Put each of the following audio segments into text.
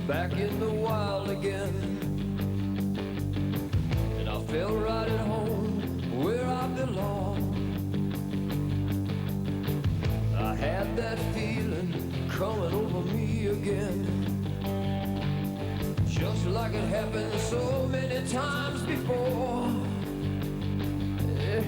back in the wild again. And I feel right at home where I belong. I had that feeling coming over me again, just like it happened so many times before. Yeah.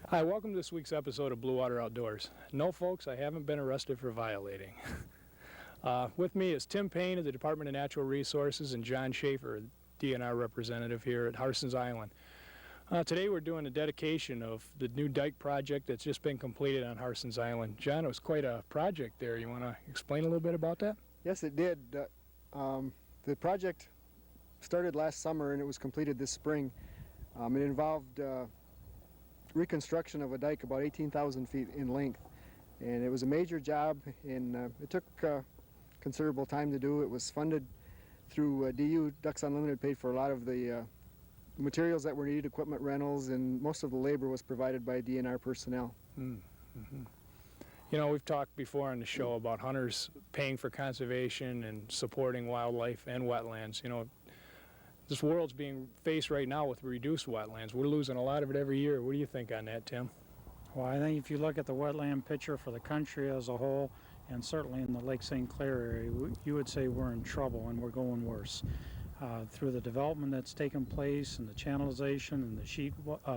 Hi, welcome to this week's episode of Blue Water Outdoors. No, folks, I haven't been arrested for violating. With me is Tim Payne of the Department of Natural Resources and John Schaefer, DNR representative here at Harson's Island. Today we're doing a dedication of the new dike project that's just been completed on Harson's Island. John, it was quite a project there. You want to explain a little bit about that? Yes, it did. The project started last summer and it was completed this spring. It involved reconstruction of a dike about 18,000 feet in length, and it was a major job, and it took considerable time to do. It was funded through DU. Ducks Unlimited paid for a lot of the materials that were needed, equipment rentals, and most of the labor was provided by DNR personnel. Mm-hmm. You know, we've talked before on the show about hunters paying for conservation and supporting wildlife and wetlands. You know, this world's being faced right now with reduced wetlands. We're losing a lot of it every year. What do you think on that, Tim? Well, I think if you look at the wetland picture for the country as a whole, and certainly in the Lake St. Clair area, you would say we're in trouble and we're going worse. Through the development that's taken place and the channelization and the sheet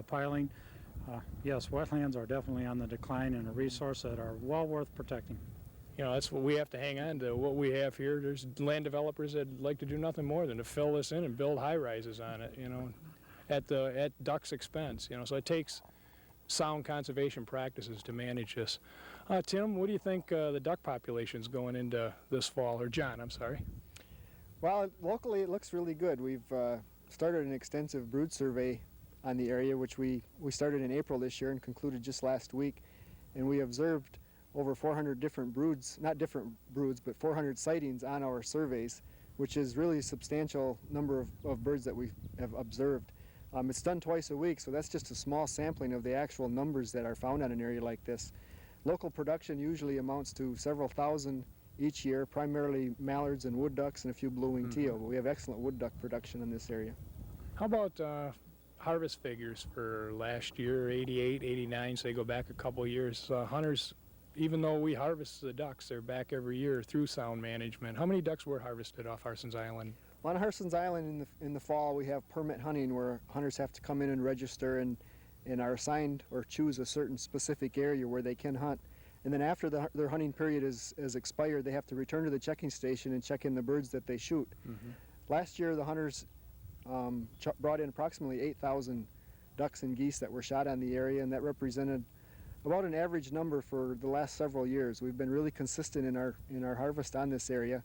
piling, yes, wetlands are definitely on the decline and a resource that are well worth protecting. You know, that's what we have to hang on to, what we have here. There's land developers that like to do nothing more than to fill this in and build high-rises on it, you know, at ducks' expense, you know. So it takes sound conservation practices to manage this. Tim, what do you think the duck population's going into this fall? Or John, I'm sorry. Well, locally it looks really good. We've started an extensive brood survey on the area, which we started in April this year and concluded just last week. And we observed over 400 different broods, not different broods, but 400 sightings on our surveys, which is really a substantial number of birds that we have observed. It's done twice a week, so that's just a small sampling of the actual numbers that are found on an area like this. Local production usually amounts to several thousand each year, primarily mallards and wood ducks and a few blue-winged teal, but we have excellent wood duck production in this area. How about harvest figures for last year, 88, 89, so they go back a couple years? Hunters, even though we harvest the ducks, they're back every year through sound management. How many ducks were harvested off Harson's Island? Well, on Harson's Island in the fall, we have permit hunting where hunters have to come in and register and are assigned or choose a certain specific area where they can hunt. And then after their hunting period is expired, they have to return to the checking station and check in the birds that they shoot. Mm-hmm. Last year, the hunters brought in approximately 8,000 ducks and geese that were shot on the area, and that represented about an average number for the last several years. We've been really consistent in our harvest on this area.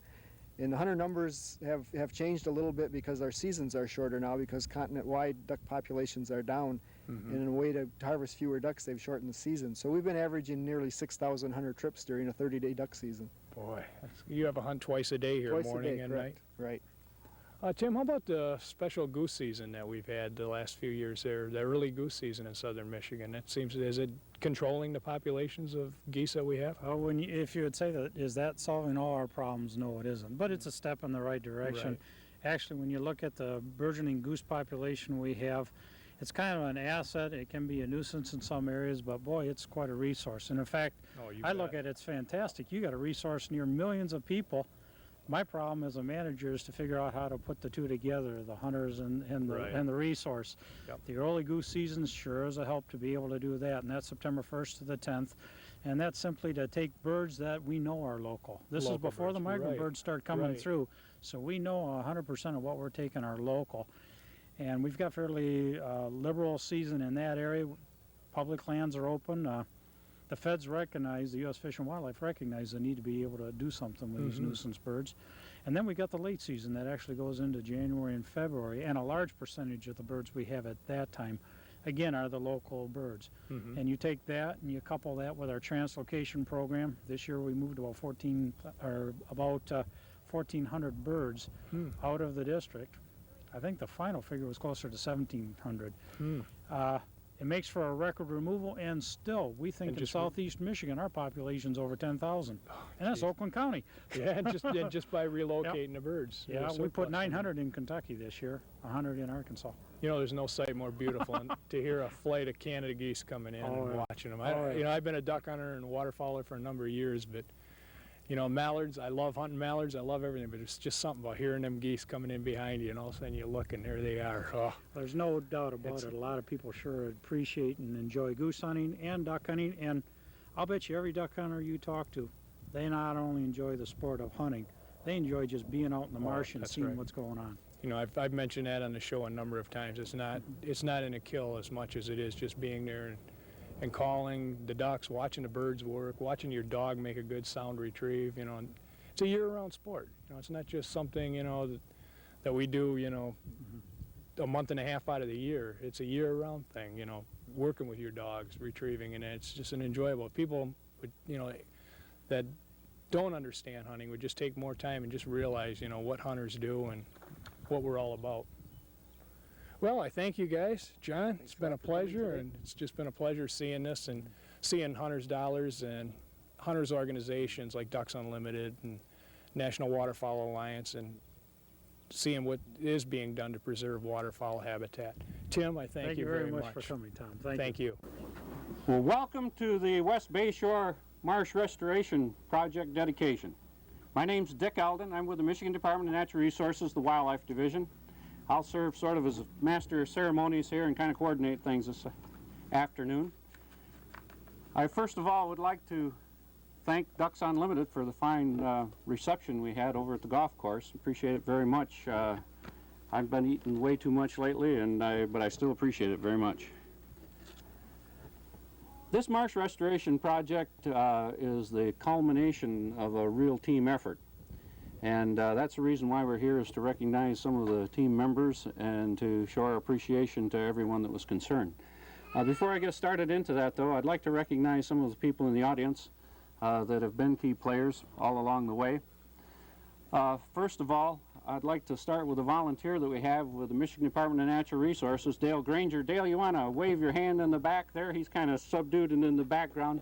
And the hunter numbers have changed a little bit because our seasons are shorter now, because continent-wide duck populations are down. Mm-hmm. And in a way to harvest fewer ducks, they've shortened the season. So we've been averaging nearly 6,000 hunter trips during a 30-day duck season. Boy, you have a hunt twice a day here, morning and night. Right. Tim, how about the special goose season that we've had the last few years there, the early goose season in southern Michigan? It seems, is it controlling the populations of geese that we have? Oh, if you would say that, is that solving all our problems? No, it isn't. But it's a step in the right direction. Right. Actually, when you look at the burgeoning goose population we have, it's kind of an asset. It can be a nuisance in some areas, but boy, it's quite a resource. And in fact, I look at it's fantastic. You got a resource near millions of people. My problem as a manager is to figure out how to put the two together, the hunters and the resource. Yep. The early goose season sure is a help to be able to do that, and that's September 1st to the 10th. And that's simply to take birds that we know are local. This is before birds, the migrant birds start coming through, so we know 100% of what we're taking are local. And we've got fairly liberal season in that area. Public lands are open. The feds recognize, the U.S. Fish and Wildlife recognize the need to be able to do something with these nuisance birds. And then we got the late season that actually goes into January and February, and a large percentage of the birds we have at that time, again, are the local birds. Mm-hmm. And you take that and you couple that with our translocation program. This year we moved about 1,400 birds out of the district. I think the final figure was closer to 1,700. It makes for a record removal, and still, we think And in just southeast Michigan, our population's over 10,000. And that's geez. Oakland County. Yeah, and just by relocating the birds. Yeah, There's we put surplus. 900 in Kentucky this year, 100 in Arkansas. You know, there's no sight more beautiful than to hear a flight of Canada geese coming in Oh, and yeah. watching them. Oh, yeah. You know, I've been a duck hunter and waterfowler for a number of years, but you know, mallards, I love hunting mallards, I love everything, but it's just something about hearing them geese coming in behind you, and all of a sudden you look and there they are. Oh, There's no doubt about It's- it. A lot of people sure appreciate and enjoy goose hunting and duck hunting, and I'll bet you every duck hunter you talk to, they not only enjoy the sport of hunting, they enjoy just being out in the marsh and that's seeing right. what's going on. you know, I've mentioned that on the show a number of times. It's not in a kill as much as it is just being there and calling the ducks, watching the birds work, watching your dog make a good sound retrieve, you know. And it's a year-round sport. You know, it's not just something, you know, that we do, you know, a month and a half out of the year. It's a year-round thing, you know, working with your dogs, retrieving, and it's just an enjoyable. People would, you know, that don't understand hunting would just take more time and just realize, you know, what hunters do and what we're all about. Well, I thank you guys. John, it's been a pleasure, and it's just been a pleasure seeing this and seeing Hunters Dollars and hunters organizations like Ducks Unlimited and National Waterfowl Alliance, and seeing what is being done to preserve waterfowl habitat. Tim, I thank you very much for coming, Tom. Thank you. Well, welcome to the West Bayshore Marsh Restoration Project dedication. My name's Dick Eldon. I'm with the Michigan Department of Natural Resources, the Wildlife Division. I'll serve sort of as a master of ceremonies here and kind of coordinate things this afternoon. I first of all would like to thank Ducks Unlimited for the fine reception we had over at the golf course. Appreciate it very much. I've been eating way too much lately, but I still appreciate it very much. This marsh restoration project is the culmination of a real team effort. And that's the reason why we're here, is to recognize some of the team members and to show our appreciation to everyone that was concerned. Before I get started into that, though, I'd like to recognize some of the people in the audience that have been key players all along the way. First of all, I'd like to start with a volunteer that we have with the Michigan Department of Natural Resources, Dale Granger. Dale, you want to wave your hand in the back there? He's kind of subdued and in the background.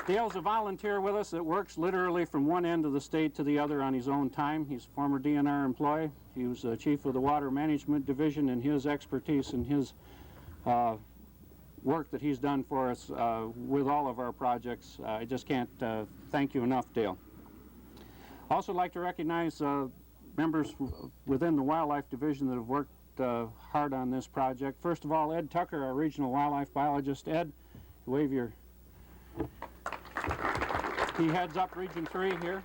Dale's a volunteer with us that works literally from one end of the state to the other on his own time. He's a former DNR employee. He was chief of the Water Management Division, and his expertise and his work that he's done for us with all of our projects, I just can't thank you enough, Dale. Also like to recognize members within the Wildlife Division that have worked hard on this project. First of all, Ed Tucker, our regional wildlife biologist. Ed, wave your... He heads up Region 3 here.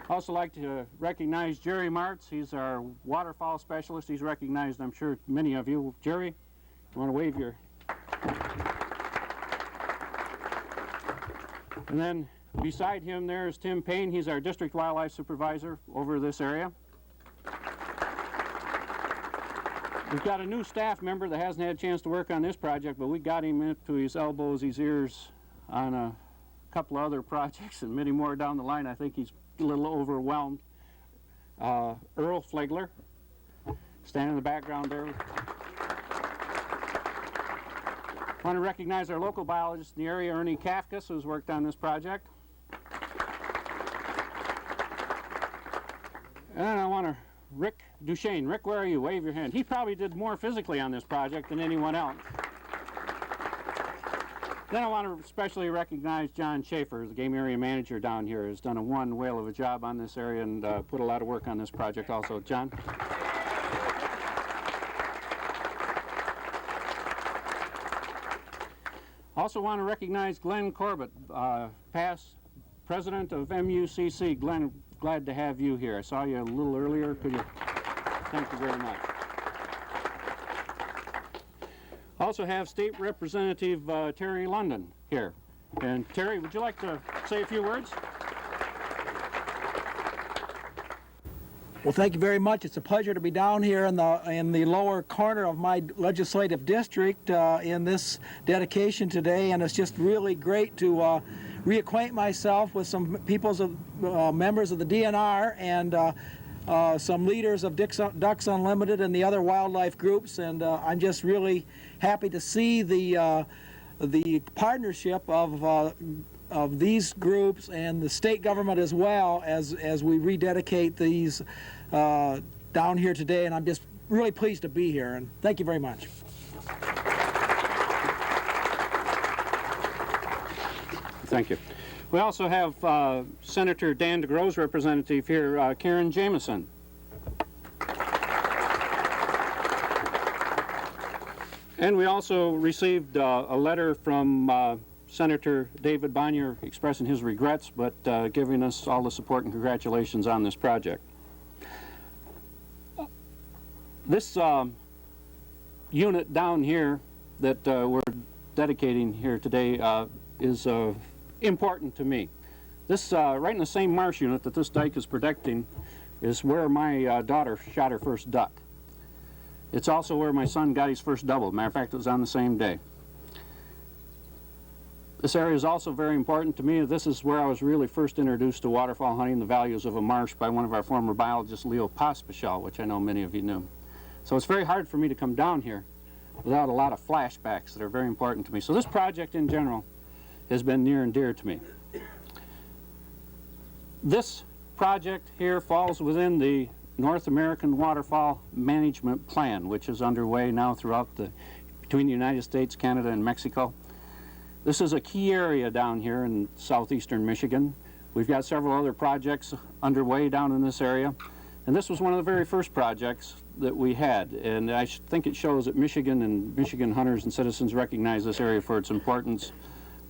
Also like to recognize Jerry Martz. He's our waterfowl specialist. He's recognized, I'm sure, many of you. Jerry, you want to wave your... And then beside him there is Tim Payne. He's our district wildlife supervisor over this area. We've got a new staff member that hasn't had a chance to work on this project, but we got him up to his elbows, his ears on a couple of other projects and many more down the line. I think he's a little overwhelmed. Earl Flegler, standing in the background there. I want to recognize our local biologist in the area, Ernie Kafkas, who's worked on this project. And I want to, Rick Duchesne. Rick, where are you? Wave your hand. He probably did more physically on this project than anyone else. Then I want to especially recognize John Schaefer, the game area manager down here, has done one whale of a job on this area and put a lot of work on this project also. John? Also want to recognize Glenn Corbett, past president of MUCC. Glenn, glad to have you here. I saw you a little earlier. Could you? Thank you very much. Also have State Representative Terry London here. And Terry, would you like to say a few words? Well, thank you very much. It's a pleasure to be down here in the lower corner of my legislative district in this dedication today, and it's just really great to reacquaint myself with some members of the DNR and some leaders of Ducks Unlimited and the other wildlife groups, and I'm just really happy to see the partnership of these groups and the state government as well as we rededicate these down here today, and I'm just really pleased to be here, and thank you very much. Thank you. We also have Senator Dan DeGroo's representative here, Karen Jameson. And we also received a letter from Senator David Bonnier expressing his regrets, but giving us all the support and congratulations on this project. This unit down here that we're dedicating here today is important to me. This, right in the same marsh unit that this dike is protecting, is where my daughter shot her first duck. It's also where my son got his first double. Matter of fact, it was on the same day. This area is also very important to me. This is where I was really first introduced to waterfowl hunting, the values of a marsh, by one of our former biologists, Leo Pospichal, which I know many of you knew. So it's very hard for me to come down here without a lot of flashbacks that are very important to me. So this project in general has been near and dear to me. This project here falls within the North American Waterfowl Management Plan, which is underway now between the United States, Canada, and Mexico. This is a key area down here in southeastern Michigan. We've got several other projects underway down in this area, and this was one of the very first projects that we had, and I think it shows that Michigan and Michigan hunters and citizens recognize this area for its importance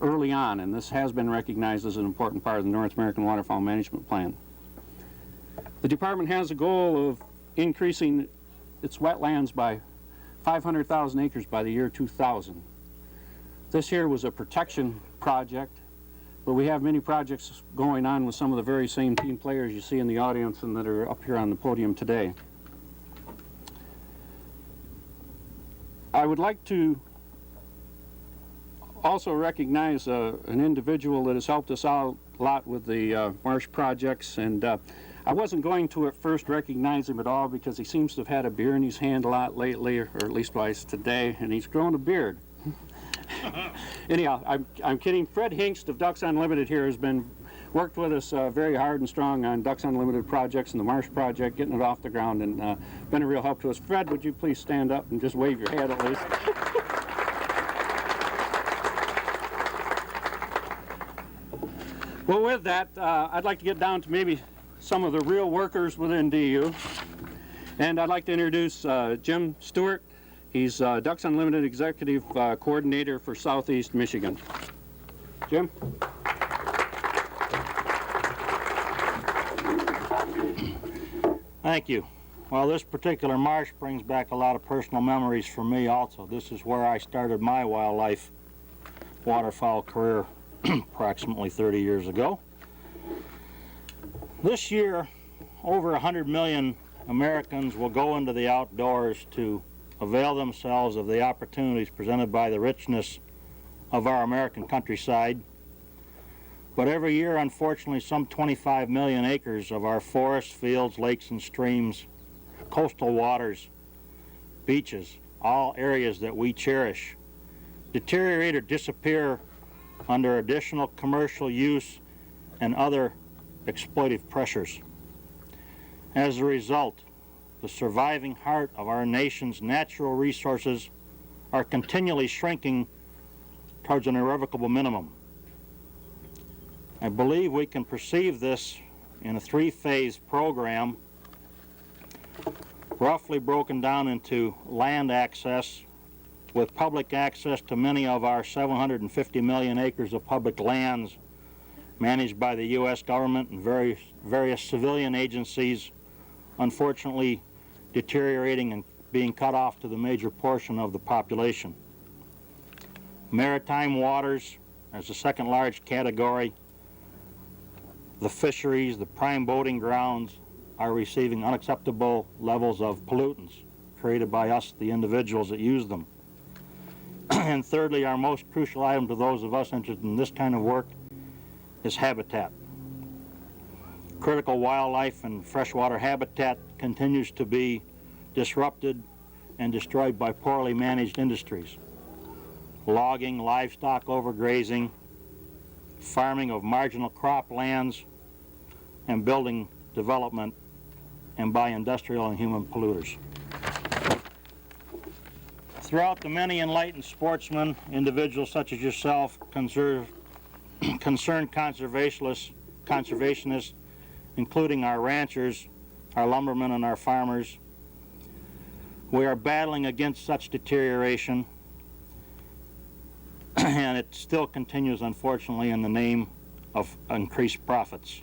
early on, and this has been recognized as an important part of the North American Waterfowl Management Plan. The department has a goal of increasing its wetlands by 500,000 acres by the year 2000. This here was a protection project, but we have many projects going on with some of the very same team players you see in the audience and that are up here on the podium today. I would like to also recognize an individual that has helped us out a lot with the marsh projects, and I wasn't going to at first recognize him at all because he seems to have had a beer in his hand a lot lately, or at least twice today, and he's grown a beard. Anyhow, I'm kidding. Fred Hinkst of Ducks Unlimited here has worked with us very hard and strong on Ducks Unlimited projects and the Marsh project, getting it off the ground, and been a real help to us. Fred, would you please stand up and just wave your hand at least? Well, with that, I'd like to get down to maybe some of the real workers within DU. And I'd like to introduce Jim Stewart. He's Ducks Unlimited Executive Coordinator for Southeast Michigan. Jim? Thank you. Well, this particular marsh brings back a lot of personal memories for me also. This is where I started my wildlife waterfowl career approximately 30 years ago. This year, over 100 million Americans will go into the outdoors to avail themselves of the opportunities presented by the richness of our American countryside. But every year, unfortunately, some 25 million acres of our forests, fields, lakes, and streams, coastal waters, beaches, all areas that we cherish, deteriorate or disappear under additional commercial use and other exploitive pressures. As a result, the surviving heart of our nation's natural resources are continually shrinking towards an irrevocable minimum. I believe we can perceive this in a three-phase program, roughly broken down into land access, with public access to many of our 750 million acres of public lands managed by the U.S. government and various civilian agencies, unfortunately deteriorating and being cut off to the major portion of the population. Maritime waters as the second large category. The fisheries, the prime boating grounds, are receiving unacceptable levels of pollutants created by us, the individuals that use them. And thirdly, our most crucial item to those of us interested in this kind of work is habitat. Critical wildlife and freshwater habitat continues to be disrupted and destroyed by poorly managed industries. Logging, livestock overgrazing, farming of marginal croplands, and building development, and by industrial and human polluters. Throughout the many enlightened sportsmen, individuals such as yourself, concerned conservationists, including our ranchers, our lumbermen, and our farmers, we are battling against such deterioration, and it still continues, unfortunately, in the name of increased profits.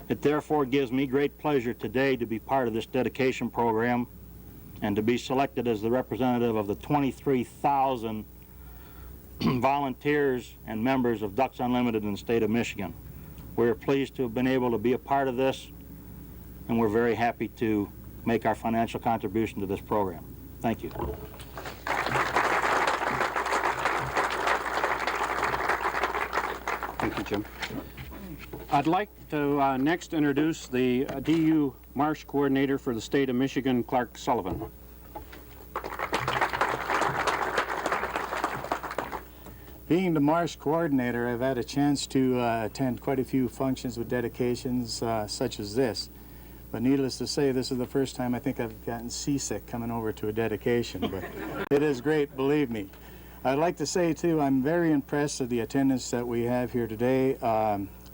It therefore gives me great pleasure today to be part of this dedication program and to be selected as the representative of the 23,000 volunteers and members of Ducks Unlimited in the state of Michigan. We're pleased to have been able to be a part of this, and we're very happy to make our financial contribution to this program. Thank you. Thank you, Jim. I'd like to next introduce the DU Marsh Coordinator for the state of Michigan, Clark Sullivan. Being the Marsh Coordinator, I've had a chance to attend quite a few functions with dedications such as this. But needless to say, this is the first time I think I've gotten seasick coming over to a dedication. But it is great, believe me. I'd like to say, too, I'm very impressed with the attendance that we have here today.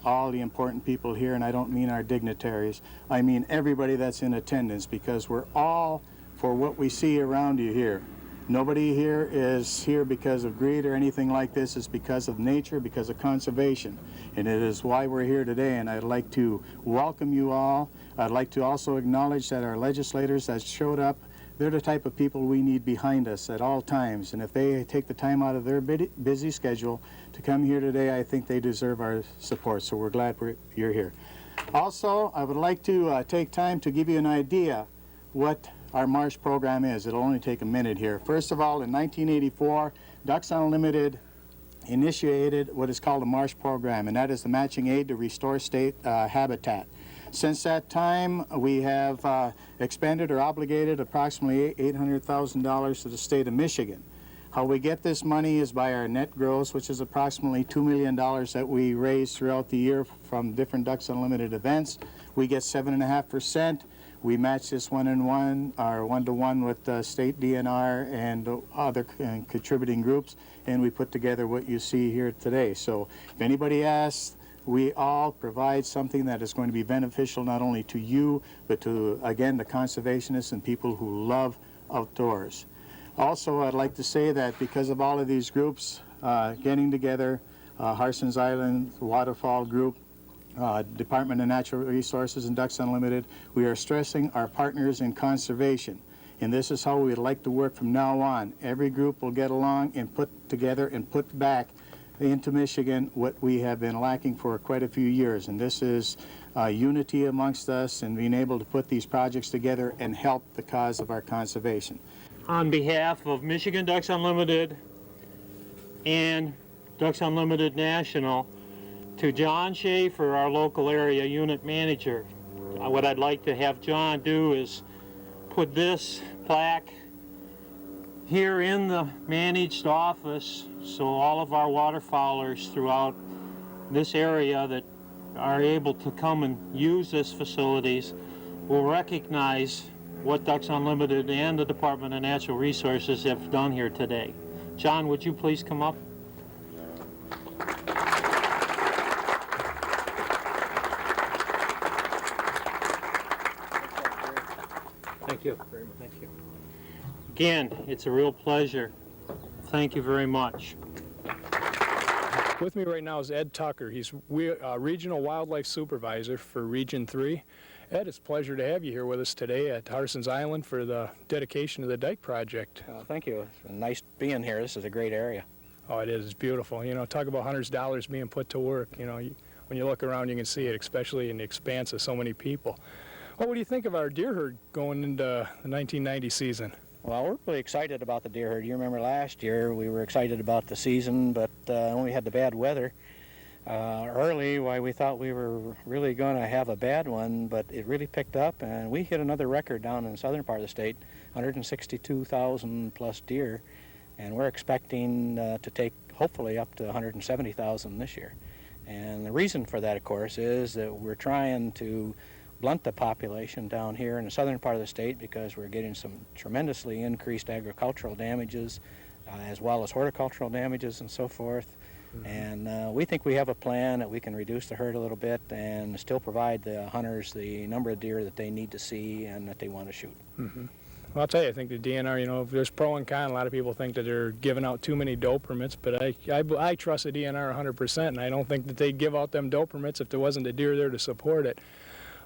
All the important people here, and I don't mean our dignitaries, I mean everybody that's in attendance, because we're all for what we see around you here. Nobody here is here because of greed or anything like this. It's because of nature, because of conservation. And it is why we're here today, and I'd like to welcome you all. I'd like to also acknowledge that our legislators that showed up, they're the type of people we need behind us at all times. And if they take the time out of their busy schedule to come here today, I think they deserve our support. So we're glad you're here. Also, I would like to take time to give you an idea what our Marsh program is. It'll only take a minute here. First of all, in 1984, Ducks Unlimited initiated what is called a Marsh program, and that is the matching aid to restore state habitat. Since that time, we have expended or obligated approximately $800,000 to the state of Michigan. How we get this money is by our net gross, which is approximately $2 million that we raise throughout the year from different Ducks Unlimited events. We get 7.5%. We match this one-on-one or one-to-one with state DNR and other contributing groups, and we put together what you see here today. So if anybody asks, we all provide something that is going to be beneficial not only to you, but to, again, the conservationists and people who love outdoors. Also, I'd like to say that because of all of these groups getting together, Harson's Island Waterfall Group, Department of Natural Resources and Ducks Unlimited, we are stressing our partners in conservation. And this is how we'd like to work from now on. Every group will get along and put together and put back into Michigan what we have been lacking for quite a few years. And this is unity amongst us and being able to put these projects together and help the cause of our conservation. On behalf of Michigan Ducks Unlimited and Ducks Unlimited National, to John Schaefer, our local area unit manager, what I'd like to have John do is put this plaque here in the managed office so all of our waterfowlers throughout this area that are able to come and use this facilities will recognize what Ducks Unlimited and the Department of Natural Resources have done here today. John, would you please come up? Thank you. Thank you. Again, it's a real pleasure. Thank you very much. With me right now is Ed Tucker. He's Regional Wildlife Supervisor for Region 3. Ed, it's a pleasure to have you here with us today at Harson's Island for the dedication of the dike project. Thank you. It's nice being here. This is a great area. Oh, it is. It's beautiful. You know, talk about hunters' dollars being put to work. You know, when you look around, you can see it, especially in the expanse of so many people. Well, what do you think of our deer herd going into the 1990 season? Well, we're really excited about the deer herd. You remember last year we were excited about the season, but when we had the bad weather, Early, why we thought we were really going to have a bad one, but it really picked up, and we hit another record down in the southern part of the state, 162,000 plus deer, and we're expecting to take hopefully up to 170,000 this year. And the reason for that, of course, is that we're trying to blunt the population down here in the southern part of the state because we're getting some tremendously increased agricultural damages as well as horticultural damages and so forth. And we think we have a plan that we can reduce the herd a little bit and still provide the hunters the number of deer that they need to see and that they want to shoot. Well, I'll tell you, I think the DNR, you know, if there's pro and con, a lot of people think that they're giving out too many doe permits, but I trust the DNR 100%, and I don't think that they'd give out them doe permits if there wasn't a deer there to support it.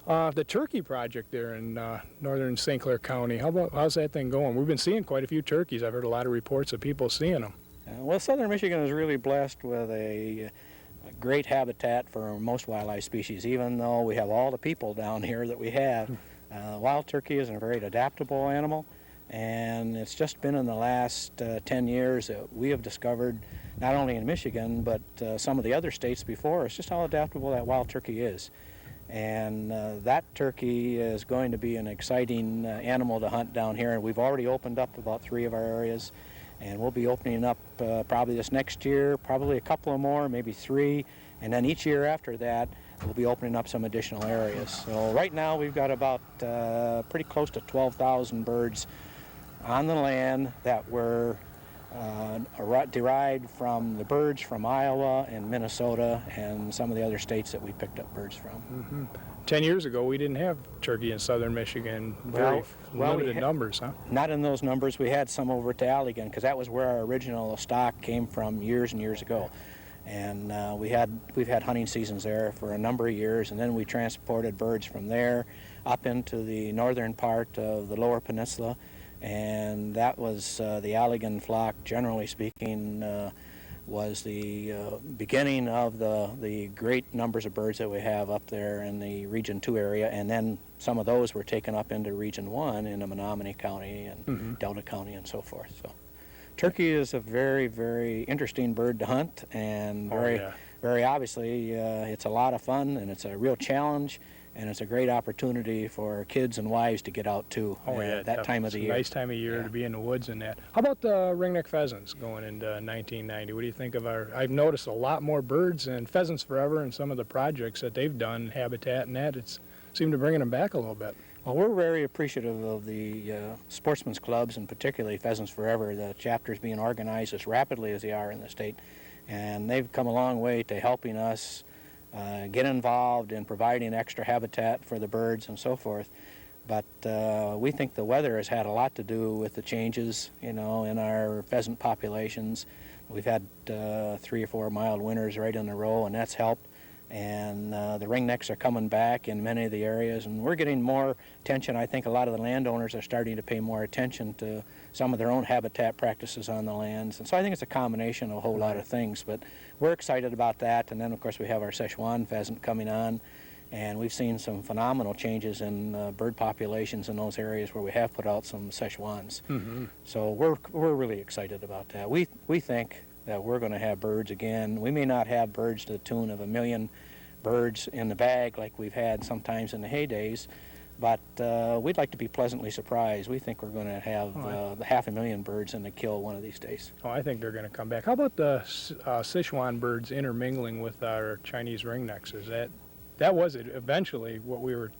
The turkey project there in northern St. Clair County, how's that thing going? We've been seeing quite a few turkeys. I've heard a lot of reports of people seeing them. Well, southern Michigan is really blessed with a great habitat for most wildlife species, even though we have all the people down here that we have. Wild turkey is a very adaptable animal, and it's just been in the last 10 years that we have discovered, not only in Michigan, but some of the other states before us, just how adaptable that wild turkey is. And that turkey is going to be an exciting animal to hunt down here, and we've already opened up about 3 of our areas. And we'll be opening up probably this next year, probably a couple of more, maybe 3. And then each year after that, we'll be opening up some additional areas. So right now we've got about pretty close to 12,000 birds on the land that were derived from the birds from Iowa and Minnesota and some of the other states that we picked up birds from. 10 years ago, we didn't have turkey in southern Michigan. Very limited numbers, huh? Not in those numbers. We had some over to Allegan because that was where our original stock came from years and years ago. And we've had hunting seasons there for a number of years, and then we transported birds from there up into the northern part of the Lower Peninsula, and that was the Allegan flock, generally speaking, was the beginning of the great numbers of birds that we have up there in the Region 2 area, and then some of those were taken up into Region 1 in Menominee County and Delta County and so forth. So, turkey is a very, very interesting bird to hunt, and very obviously it's a lot of fun, and it's a real challenge, and it's a great opportunity for kids and wives to get out too. That time of the year. Nice time of year to be in the woods and that. How about the ringneck pheasants going into 1990? What do you think of I've noticed a lot more birds and Pheasants Forever and some of the projects that they've done, habitat and that, it's seemed to bringing them back a little bit. Well, we're very appreciative of the sportsmen's clubs, and particularly Pheasants Forever, the chapters being organized as rapidly as they are in the state. And they've come a long way to helping us get involved in providing extra habitat for the birds and so forth. But we think the weather has had a lot to do with the changes, you know, in our pheasant populations. We've had 3 or 4 mild winters right in a row, and that's helped. And the ringnecks are coming back in many of the areas, and we're getting more attention. I think a lot of the landowners are starting to pay more attention to some of their own habitat practices on the lands. And so I think it's a combination of a whole lot of things, but we're excited about that. And then, of course, we have our Szechuan pheasant coming on, and we've seen some phenomenal changes in bird populations in those areas where we have put out some Szechuans. So we're really excited about that. We think that we're going to have birds again. We may not have birds to the tune of 1 million birds in the bag like we've had sometimes in the heydays, but we'd like to be pleasantly surprised. We think we're going to have 500,000 birds in the kill one of these days. Oh, I think they're going to come back. How about the Sichuan birds intermingling with our Chinese ringnecks? That was it eventually what we were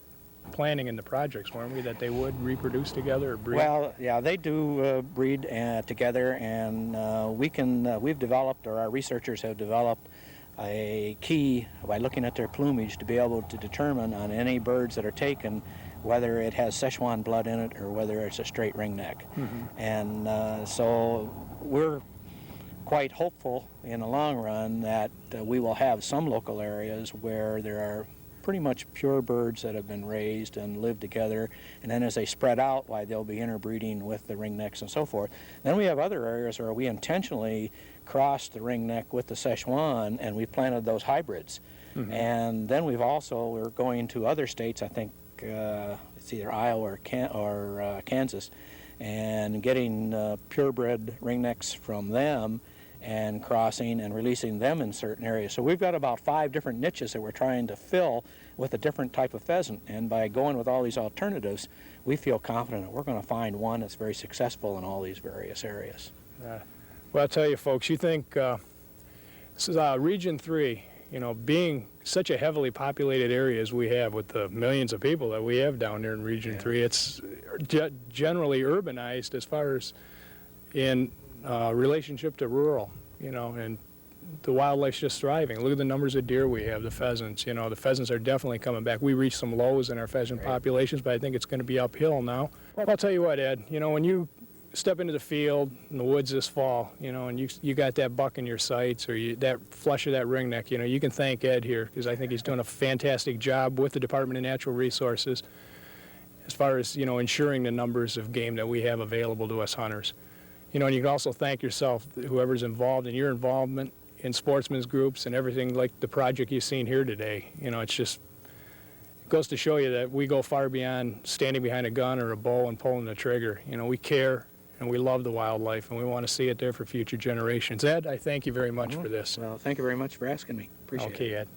planning in the projects, weren't we, that they would reproduce together or breed? Well, yeah, they do breed together, and we've developed, or our researchers have developed, a key by looking at their plumage to be able to determine on any birds that are taken whether it has Szechuan blood in it or whether it's a straight ringneck. And so we're quite hopeful in the long run that we will have some local areas where there are pretty much pure birds that have been raised and live together, and then as they spread out, why they'll be interbreeding with the ringnecks and so forth. Then we have other areas where we intentionally crossed the ringneck with the Szechuan, and we planted those hybrids. And then we're going to other states, I think it's either Iowa or Kansas, and getting purebred ringnecks from them and crossing and releasing them in certain areas. So we've got about 5 different niches that we're trying to fill with a different type of pheasant. And by going with all these alternatives, we feel confident that we're going to find one that's very successful in all these various areas. Well, I'll tell you folks, you think this is Region 3, you know, being such a heavily populated area as we have with the millions of people that we have down there in Region 3, it's generally urbanized as far as in relationship to rural, you know, and the wildlife's just thriving. Look at the numbers of deer we have, the pheasants, you know, the pheasants are definitely coming back. We reached some lows in our pheasant populations, but I think it's going to be uphill now. Well, I'll tell you what, Ed, you know, when you step into the field in the woods this fall, you know, and you got that buck in your sights or that flush of that ringneck, you know, you can thank Ed here because I think he's doing a fantastic job with the Department of Natural Resources as far as, you know, ensuring the numbers of game that we have available to us hunters. You know, and you can also thank yourself, whoever's involved in your involvement in sportsmen's groups and everything like the project you've seen here today. You know, it's just, it goes to show you that we go far beyond standing behind a gun or a bow and pulling the trigger. You know, we care and we love the wildlife and we want to see it there for future generations. Ed, I thank you very much for this. Well, thank you very much for asking me. Appreciate it. Okay, Ed.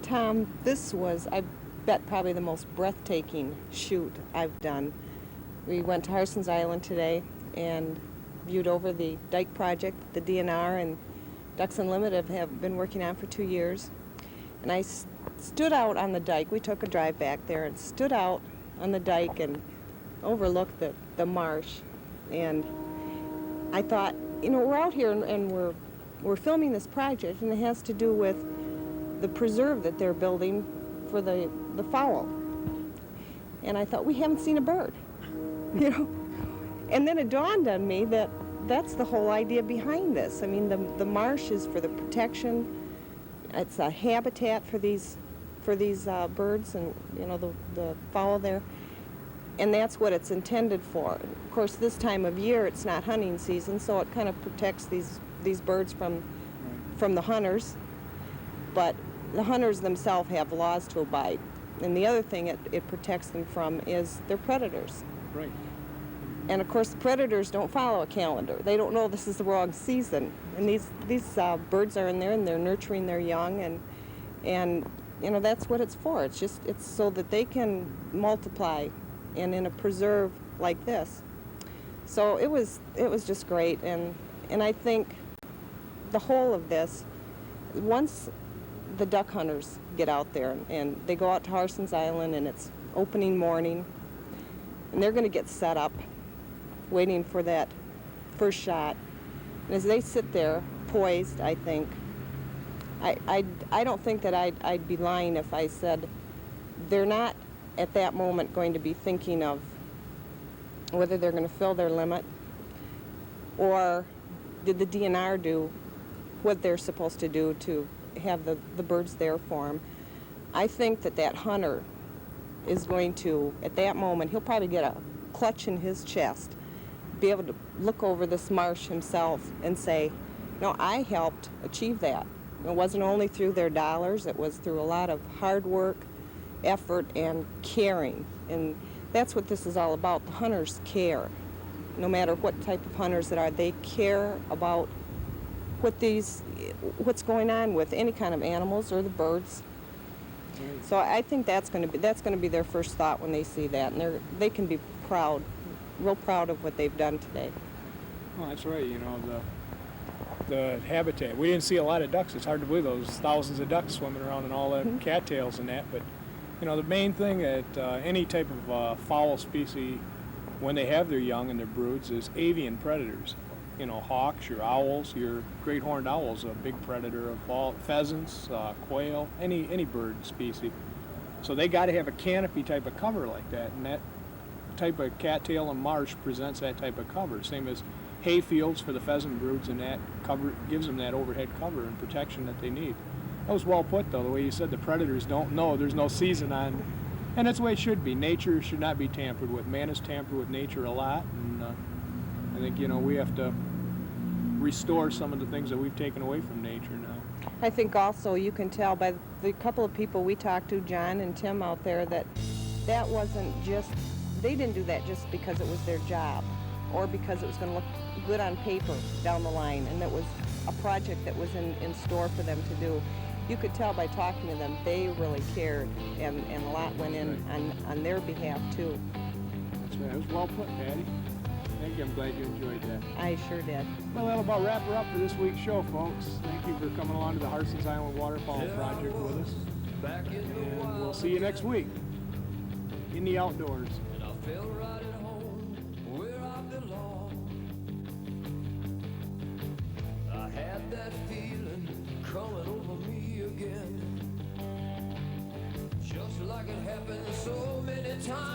Tom, this was, I bet, probably the most breathtaking shoot I've done. We went to Harson's Island today and viewed over the dike project the DNR and Ducks Unlimited have been working on for 2 years. And I stood out on the dike. We took a drive back there and stood out on the dike and overlooked the marsh. And I thought, you know, we're out here and we're filming this project, and it has to do with the preserve that they're building for the fowl. And I thought, we haven't seen a bird, you know. And then it dawned on me that that's the whole idea behind this. I mean, the marsh is for the protection. It's a habitat for these birds and, you know, the fowl there. And that's what it's intended for. Of course, this time of year, it's not hunting season, so it kind of protects these birds from the hunters. But the hunters themselves have laws to abide. And the other thing it protects them from is their predators. Right. And of course, the predators don't follow a calendar. They don't know this is the wrong season. And these birds are in there and they're nurturing their young, and you know, that's what it's for. It's so that they can multiply and in a preserve like this. So it was just great, and I think the whole of this, once the duck hunters get out there and they go out to Harson's Island and it's opening morning and they're going to get set up waiting for that first shot, and as they sit there poised, I think I don't think that I'd be lying if I said they're not at that moment going to be thinking of whether they're going to fill their limit or did the DNR do what they're supposed to do to have the birds there for them. I think that hunter is going to, at that moment, he'll probably get a clutch in his chest, be able to look over this marsh himself and say, no, I helped achieve that. It wasn't only through their dollars, it was through a lot of hard work, effort, and caring. And that's what this is all about. The hunters care. No matter what type of hunters that are, they care about what's going on with any kind of animals or the birds. So I think that's going to be their first thought when they see that, and they can be proud, real proud of what they've done today. Well, that's right. You know, the habitat. We didn't see a lot of ducks. It's hard to believe those thousands of ducks swimming around and all the cattails and that. But you know, the main thing that any type of fowl species, when they have their young and their broods, is avian predators. You know, hawks, your owls, your great horned owl's a big predator of all pheasants, quail, any bird species. So they got to have a canopy type of cover like that, and that type of cattail and marsh presents that type of cover. Same as hay fields for the pheasant broods, and that cover gives them that overhead cover and protection that they need. That was well put, though, the way you said the predators don't know there's no season on, and that's the way it should be. Nature should not be tampered with. Man has tampered with nature a lot, and I think, you know, we have to restore some of the things that we've taken away from nature now. I think also you can tell by the couple of people we talked to, John and Tim out there, that wasn't just, they didn't do that just because it was their job or because it was going to look good on paper down the line, and it was a project that was in store for them to do. You could tell by talking to them, they really cared, and a lot went in on their behalf too. That's right. It was well put, Patty. Thank you. I'm glad you enjoyed that. I sure did. Well, that'll about wrap her up for this week's show, folks. Thank you for coming along to the Harson's Island Waterfowl Project with us. And we'll see you next week in the outdoors. And I feel right at home where I belong. I had that feeling coming over me again, just like it happened so many times.